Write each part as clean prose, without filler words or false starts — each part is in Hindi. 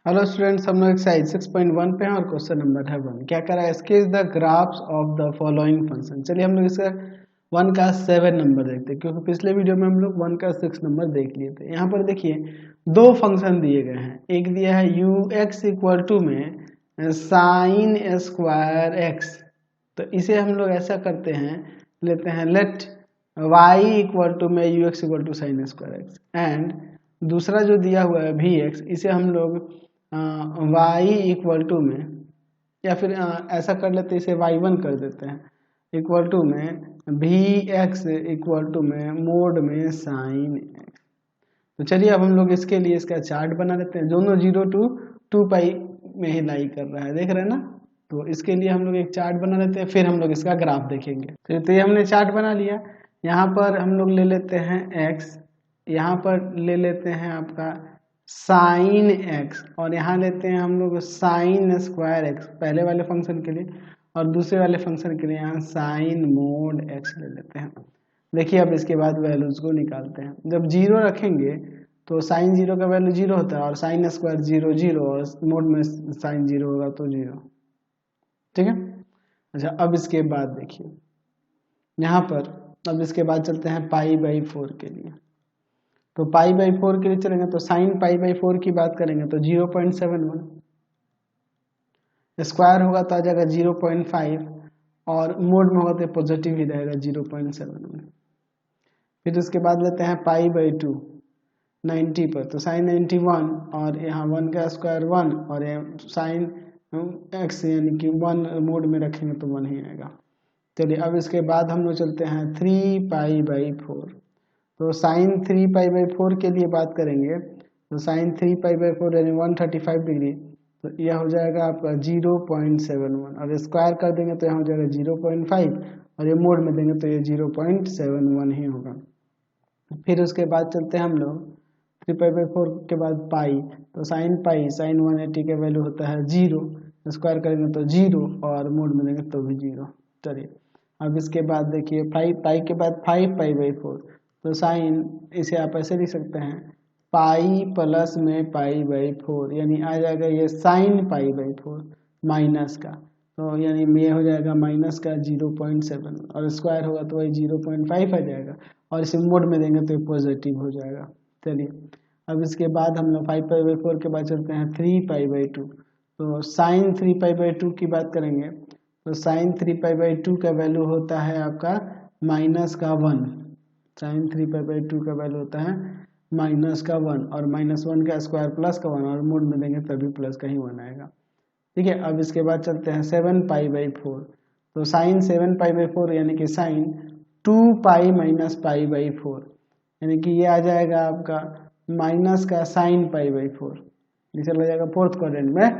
हेलो स्टूडेंट्स, हम लोग एक्सरसाइज 6.1 पे हैं और क्वेश्चन नंबर है 1। क्या करा है, sketch the graphs of the following function. चलिए हम लोग इसका 1 का 7 नंबर देखते हैं, क्योंकि पिछले वीडियो में हम लोग 1 का 6 नंबर देख लिए थे। यहाँ पर देखिए दो फंक्शन दिए गए हैं। एक दिया है यू एक्स इक्वल टू में साइन स्क्वायर एक्स, तो इसे हम लोग ऐसा करते हैं, लेते हैं लेट वाई इक्वल टू में U X equal to sine square X, and दूसरा जो दिया हुआ है वी एक्स, इसे हम लोग y इक्वल टू में, या फिर ऐसा कर लेते हैं, इसे y1 कर देते हैं, इक्वल टू में भी एक्स इक्वल टू में मोड में साइन एक्स। तो चलिए अब हम लोग इसके लिए इसका चार्ट बना लेते हैं। दोनों 0 to 2 पाई में ही लाई कर रहा है, देख रहे हैं ना। तो इसके लिए हम लोग एक चार्ट बना लेते हैं, फिर हम लोग इसका ग्राफ देखेंगे। तो ये हमने चार्ट बना लिया। यहाँ पर हम लोग ले लेते हैं x, यहाँ पर ले लेते हैं आपका साइन एक्स, और यहाँ लेते हैं हम लोग साइन स्क्वायर एक्स पहले वाले फंक्शन के लिए, और दूसरे वाले फंक्शन के लिए यहाँ साइन मोड एक्स ले लेते हैं। देखिए अब इसके बाद वैल्यूज को निकालते हैं। जब 0 रखेंगे तो साइन 0 का वैल्यू 0 होता है, और साइन स्क्वायर 0 0, और मोड में साइन 0 होगा तो 0। ठीक है। अच्छा, अब इसके बाद देखिए यहाँ पर, अब इसके बाद चलते हैं पाई बाई 4 के लिए। तो पाई बाई 4 के लिए चलेंगे तो साइन पाई बाई 4 की बात करेंगे तो 0.71, स्क्वायर होगा तो आ जाएगा 0.5, और मोड में होगा तो पॉजिटिव ही रहेगा 0.71। फिर उसके बाद लेते हैं पाई बाई 2 90 पर, तो साइन 91, और यहाँ 1 का स्क्वायर 1, और साइन एक्स यानी कि 1 मोड में रखेंगे तो 1 ही आएगा। चलिए अब इसके बाद हम लोग चलते हैं 3 पाई बाई 4। तो साइन 3 पाई बाई 4 के लिए बात करेंगे तो साइन 3 पाई बाई 4 यानी 135 डिग्री, तो यह हो जाएगा आपका 0.71, और स्क्वायर कर देंगे तो यहाँ हो जाएगा 0.5, और ये मोड में देंगे तो ये 0.71 ही होगा। फिर उसके बाद चलते हैं हम लोग 3 पाई बाई 4 के बाद पाई, तो साइन पाई साइन 180 का वैल्यू होता है 0, स्क्वायर करेंगे तो 0, और मोड में देंगे तो भी 0। चलिए अब इसके बाद देखिए 5 पाई के बाद 5 पाई बाई 4, तो साइन इसे आप ऐसे लिख सकते हैं पाई प्लस में पाई बाई 4, यानी आ जाएगा ये साइन पाई बाई 4 माइनस का, तो यानी ये हो जाएगा माइनस का 0.7, और स्क्वायर होगा तो वही 0.5 आ जाएगा, और इसे मोड में देंगे तो ये पॉजिटिव हो जाएगा। चलिए अब इसके बाद हम लोग 5 पाई बाई 4 के बाद चलते हैं 3 पाई बाई 2। तो साइन 3 पाई बाई 2 की बात करेंगे तो साइन 3 पाई बाई 2 का वैल्यू होता है आपका माइनस का 1। साइन 3 पाई बाई 2 का वैल्यू होता है माइनस का 1, और -1 का स्क्वायर प्लस का 1, और मोड में देंगे तभी प्लस का ही 1 आएगा। ठीक है। अब इसके बाद चलते हैं 7 पाई बाई 4। तो साइन 7 पाई बाई 4 यानी कि sine 2 pi minus pi by 4, यानी कि ये आ जाएगा आपका माइनस का साइन पाई बाई 4, नीचे लग जाएगा फोर्थ क्वाड्रेंट में,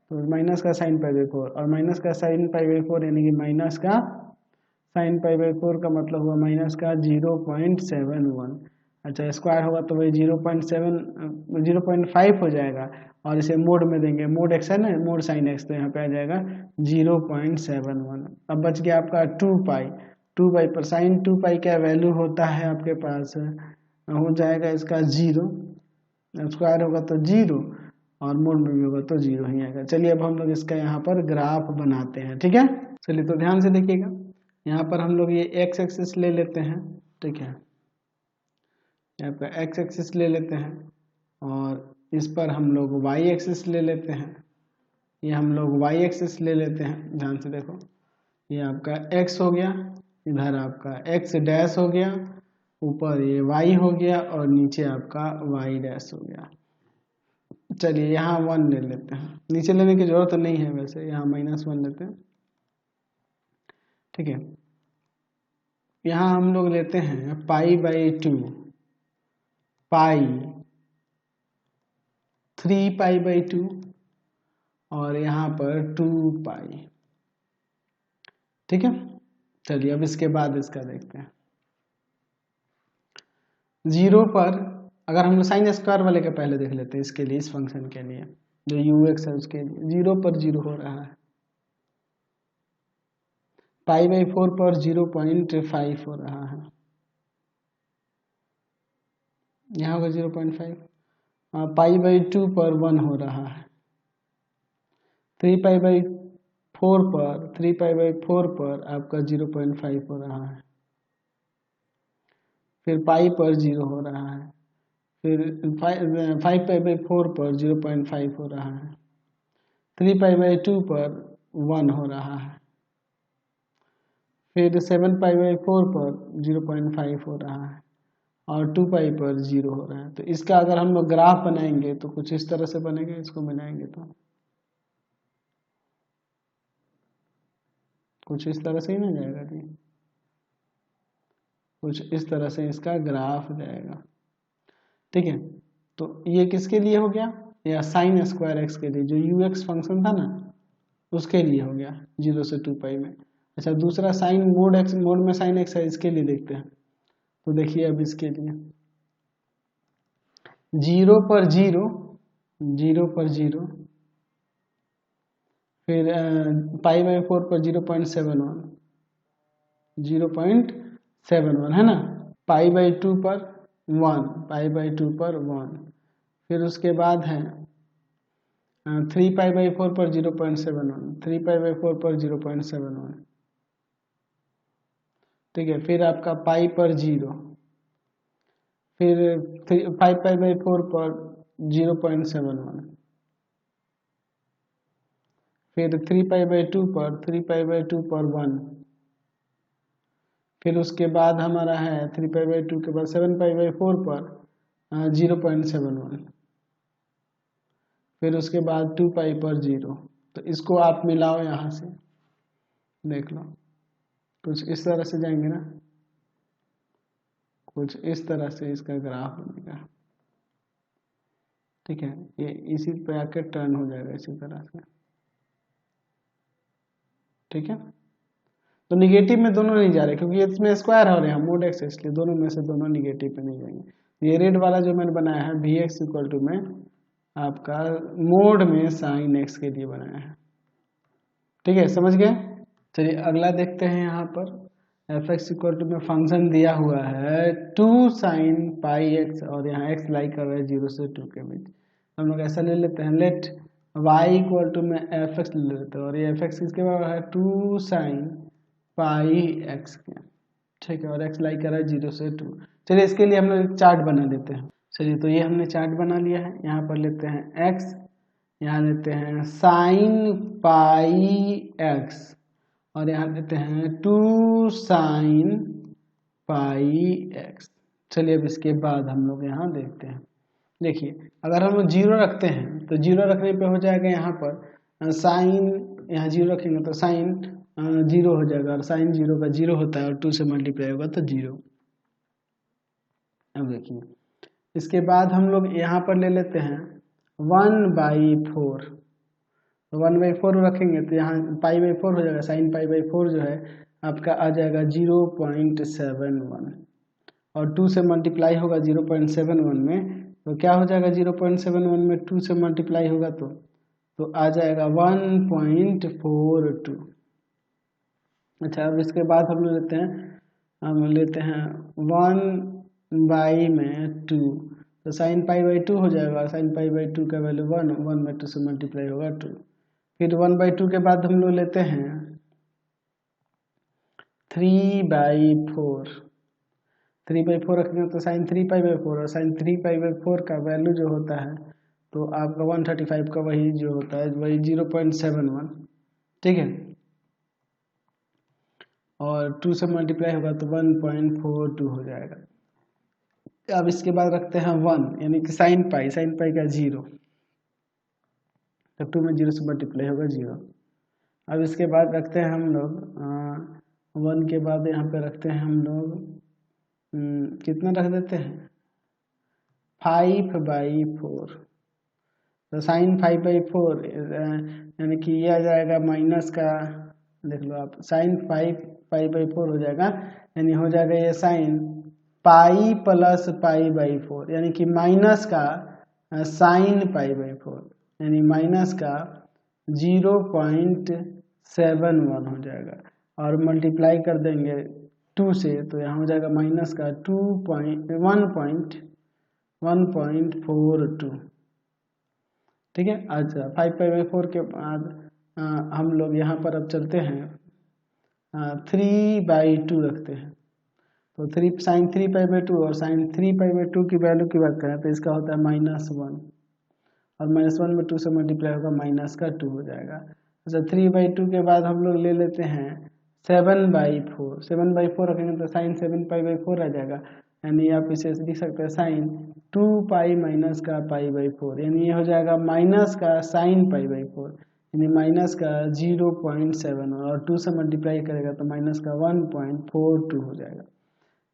तो माइनस का साइन पाई बाई 4, और माइनस का साइन पाई बाई 4 यानी कि माइनस का साइन पाई बाई 4 का मतलब हुआ माइनस का 0.71। अच्छा, स्क्वायर होगा तो वही 0.5 हो जाएगा, और इसे मोड में देंगे, मोड एक्स है ना, मोड साइन एक्स, तो यहाँ पे आ जाएगा 0.71। अब बच गया आपका 2 पाई। 2 पाई पर साइन 2 पाई का वैल्यू होता है आपके पास, हो जाएगा इसका 0, स्क्वायर होगा तो 0, और मोड में भी होगा तो 0 ही आएगा। चलिए अब हम लोग इसका यहाँ पर ग्राफ बनाते हैं। ठीक है, चलिए तो ध्यान से देखिएगा। यहाँ पर हम लोग ये एक्स एक्सिस ले लेते हैं। ठीक है, यहाँ पर एक्स एक्सिस ले लेते हैं, और इस पर हम लोग वाई एक्सिस ले लेते हैं। ये हम लोग वाई एक्सिस ले लेते हैं, ध्यान से देखो। ये आपका एक्स हो गया, इधर आपका एक्स डैश हो गया, ऊपर ये वाई हो गया, और नीचे आपका वाई डैश हो गया। चलिए यहाँ 1 ले लेते हैं, नीचे लेने की जरूरत नहीं है वैसे, यहाँ -1 लेते हैं। ठीक है, यहाँ हम लोग लेते हैं pi by 2, pi 3 pi by 2, और यहाँ पर 2 पाई। ठीक है, चलिए अब इसके बाद इसका देखते हैं। 0 पर अगर हम लोग साइन स्क्वायर वाले के पहले देख लेते हैं, इसके लिए, इस फंक्शन के लिए जो यू एक्स है उसके लिए 0 पर 0 हो रहा है, पाई बाई 4 पर 0.5 हो रहा है, यहाँ होगा 0.5, पाई बाई 2 पर 1 हो रहा है, 3π/4 पर 3π/4 पर आपका 0.5 हो रहा है, फिर पाई पर 0 हो रहा है, फिर 5π/4 पर 0.5 हो रहा है, 3π/2 पर 1 हो रहा है, फिर 7π/4 पर 0.5 हो रहा है और 2π पर 0 हो रहा है। तो इसका अगर हम लोग ग्राफ बनाएंगे तो कुछ इस तरह से बनेगा, इसको बनाएंगे तो कुछ इस तरह से ही ना जाएगा जी, कुछ इस तरह से इसका ग्राफ जाएगा। ठीक है, तो ये किसके लिए हो गया, या साइन स्क्वायर एक्स के लिए, जो ux फंक्शन था ना उसके लिए हो गया 0 से 2π में। अच्छा, दूसरा साइन मोड एक्स, मोड में साइन एक्स है, इसके लिए देखते हैं। तो देखिए अब इसके लिए 0 पर 0, 0 पर 0, फिर π/4 पर 0.71, 0.71 है ना, π/2 पर 1, π/2 पर 1, फिर उसके बाद है 3π/4 पर 0.71, 3π/4 पर 0.71, ठीक है, फिर आपका पाई पर 0, फिर 5π/4 पर 0.71, फिर 3π/2 पर 3π/2 पर 1, फिर उसके बाद हमारा है 3π/2 के बाद 7π/4 पर 0.71, फिर उसके बाद 2π पर 0। तो इसको आप मिलाओ, यहाँ से देख लो, कुछ इस तरह से जाएंगे ना, कुछ इस तरह से इसका ग्राफ बनेगा। ठीक है, ये इसी पे आके टर्न हो जाएगा इसी तरह से। ठीक है, तो निगेटिव में दोनों नहीं जा रहे क्योंकि इसमें स्क्वायर हो रहे हैं मोड एक्स, इसलिए दोनों में से दोनों निगेटिव पे नहीं जाएंगे। ये रेड वाला जो मैंने बनाया है वी एक्स इक्वल टू में आपका मोड में साइन एक्स के लिए बनाया है। ठीक है, समझ गए। चलिए अगला देखते हैं, यहाँ पर एफ एक्स इक्वल टू में फंक्शन दिया हुआ है 2 sin πx और यहाँ x लाई कर रहा है 0 से 2 के बीच। हम लोग ऐसा ले लेते हैं, लेट y इक्वल टू में एफ एक्स ले लेते हैं और ये एफ एक्स किसके बराबर है 2 sin πx के। ठीक है, और x लाई कर रहा है 0 से 2। चलिए इसके लिए हम लोग एक चार्ट बना लेते हैं। चलिए तो ये हमने चार्ट बना लिया है। यहाँ पर लेते हैं x, यहाँ लेते हैं sin πx और यहाँ लेते हैं 2 sin πx। चलिए अब इसके बाद हम लोग यहाँ देखते हैं, देखिए अगर हम लोग 0 रखते हैं तो 0 रखने पे हो जाएगा यहाँ पर साइन, यहाँ 0 रखेंगे तो साइन 0 हो जाएगा और साइन 0 का 0 होता है और 2 से मल्टीप्लाई होगा तो 0। अब देखिए इसके बाद हम लोग यहाँ पर ले लेते हैं 1/4, 1/4 रखेंगे तो यहाँ π/4 हो जाएगा, साइन π/4 जो है आपका आ जाएगा 0.71 और 2 से मल्टीप्लाई होगा 0.71 में, तो क्या हो जाएगा 0.71 में 2 से मल्टीप्लाई होगा तो आ जाएगा 1.42। अच्छा, अब इसके बाद हम लेते हैं 1/2, तो साइन π/2 हो जाएगा, साइन π/2 का वैल्यू 1/2 से मल्टीप्लाई होगा 2। फिर 1/2 के बाद हम लोग लेते हैं 3/4, 3/4 रखेंगे तो साइन 3π/4 और साइन 3π/4 का वैल्यू जो होता है तो आपका 135 का वही जो होता है वही 0.71। ठीक है, और 2 से मल्टीप्लाई होगा तो 1.42 हो जाएगा। अब इसके बाद रखते हैं 1, यानी कि साइन पाई का 0, तो 2 में 0 से मल्टीप्लाई होगा 0। अब इसके बाद रखते हैं हम लोग 1 के बाद यहाँ पे रखते हैं हम लोग कितना रख देते हैं 5/4, तो साइन 5/4 यानी कि ये आ जाएगा माइनस का, देख लो आप, साइन 5/4 हो जाएगा, यानी हो जाएगा ये साइन पाई प्लस π/4, यानी कि माइनस का साइन π/4, यानी माइनस का 0.71 हो जाएगा और मल्टीप्लाई कर देंगे 2 से तो यहाँ हो जाएगा माइनस का 1.42। ठीक है, अच्छा 5π/4 के बाद हम लोग यहाँ पर अब चलते हैं 3/2 रखते हैं। तो साइन 3π/2 और साइन 3π/2 की वैल्यू की बात करें तो इसका होता है -1 और -1 में 2 से मल्टीप्लाई होगा -2 हो जाएगा। अच्छा 3/2 के बाद हम लोग ले लेते हैं 7/4। 7/4 रखेंगे तो साइन 7π/4 आ जाएगा, यानी आप इसे लिख सकते हैं साइन 2π माइनस का π/4, यानी ये हो जाएगा माइनस का साइन π/4, यानी माइनस का 0.7 और 2 से मल्टीप्लाई करेगा तो माइनस का 1.42 हो जाएगा।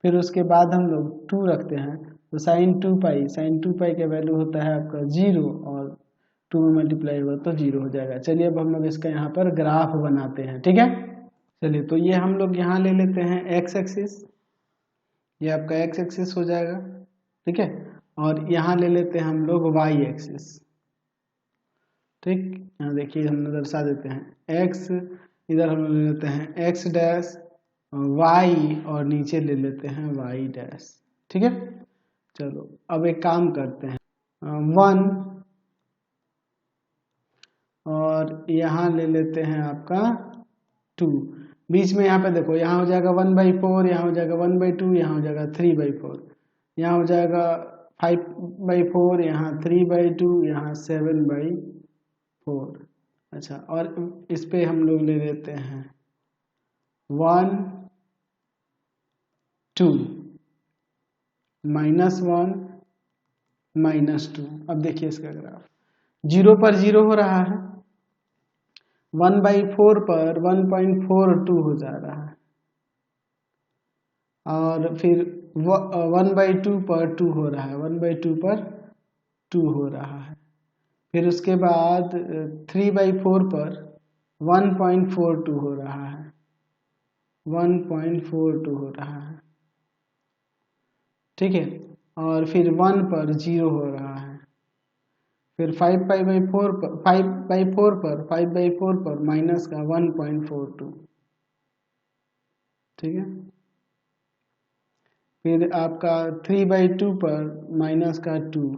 फिर उसके बाद हम लोग 2 रखते हैं तो साइन 2π का वैल्यू होता है आपका 0 और 2 में मल्टीप्लाई हुआ तो 0 हो जाएगा। चलिए अब हम लोग इसका यहाँ पर ग्राफ बनाते हैं, ठीक है। चलिए तो ये हम लोग यहाँ ले लेते हैं एक्स एक्सिस, ये आपका एक्स एक्सिस हो जाएगा, ठीक है। और यहाँ ले लेते हैं हम लोग वाई एक्सिस, ठीक। यहाँ देखिए हम दर्शा देते हैं एक्स, इधर हम ले लेते हैं एक्स डैश वाई और नीचे ले लेते हैं वाई डैश, ठीक है। चलो अब एक काम करते हैं 1 और यहाँ ले लेते हैं आपका 2, बीच में यहाँ पे देखो यहाँ हो जाएगा 1/4, यहाँ हो जाएगा 1/2, यहाँ हो जाएगा 3/4, यहाँ हो जाएगा 5/4, यहाँ 3/2, यहाँ 7/4। अच्छा और इस पे हम लोग ले लेते हैं 1 2 -1 -2। अब देखिए इसका ग्राफ 0 पर 0 हो रहा है, 1/4 पर 1.42 हो जा रहा है और फिर 1/2 पर 2 हो रहा है, 1/2 पर 2 हो रहा है। फिर उसके बाद 3/4 पर 1.42 हो रहा है, 1.42 हो रहा है, ठीक है। और फिर 1 पर 0 हो रहा है, फिर 5/4 पर माइनस का 1.42, ठीक है। फिर आपका 3/2 पर माइनस का 2,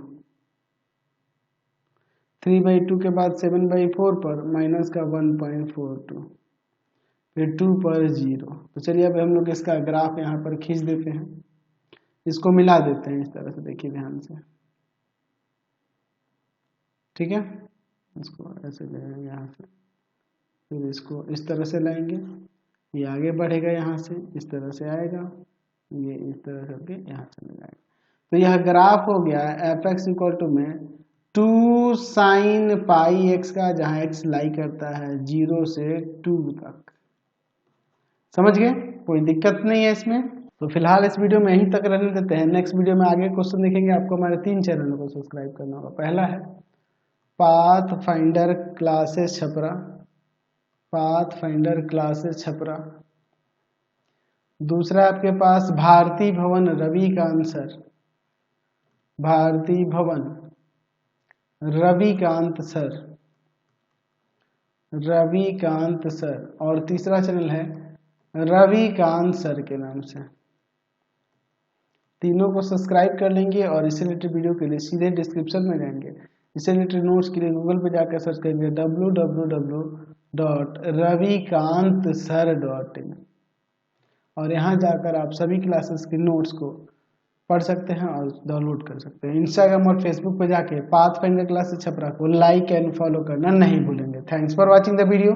3/2 के बाद 7/4 पर माइनस का 1.42, फिर 2 पर 0। तो चलिए अब हम लोग इसका ग्राफ यहाँ पर खींच देते हैं, इसको मिला देते हैं इस तरह से, देखिए ध्यान से, ठीक है। इसको ऐसे ले लेंगे यहाँ से, फिर इसको इस तरह से लाएंगे, ये आगे बढ़ेगा यहाँ से, इस तरह से आएगा, ये इस तरह करके यहाँ से मिलाएगा। तो यह ग्राफ हो गया fx इक्वल टू में 2 साइन पाई एक्स का, जहाँ x लाई करता है 0 से 2 तक। समझ गए, कोई दिक्कत नहीं है इसमें। तो फिलहाल इस वीडियो में यहीं तक रहने देते हैं, नेक्स्ट वीडियो में आगे क्वेश्चन देखेंगे। आपको हमारे 3 चैनलों को सब्सक्राइब करना होगा। पहला है path finder classes Chhapra, path finder classes Chhapra. दूसरा आपके पास भारती भवन रविकांत सर, भारती भवन रविकांत सर, रविकांत सर। और तीसरा चैनल है रविकांत सर के नाम से। तीनों को सब्सक्राइब कर लेंगे और इससे रिलेटेड वीडियो के लिए सीधे डिस्क्रिप्शन में जाएंगे। इससे रिलेटेड नोट्स के लिए गूगल पे जाकर सर्च करेंगे www.ravikantsir.in और यहाँ जाकर आप सभी क्लासेस के नोट्स को पढ़ सकते हैं और डाउनलोड कर सकते हैं। इंस्टाग्राम और फेसबुक पे जाके पाथ फाइंडर क्लासेस छपरा को लाइक एंड फॉलो करना नहीं भूलेंगे। Thanks for watching the video.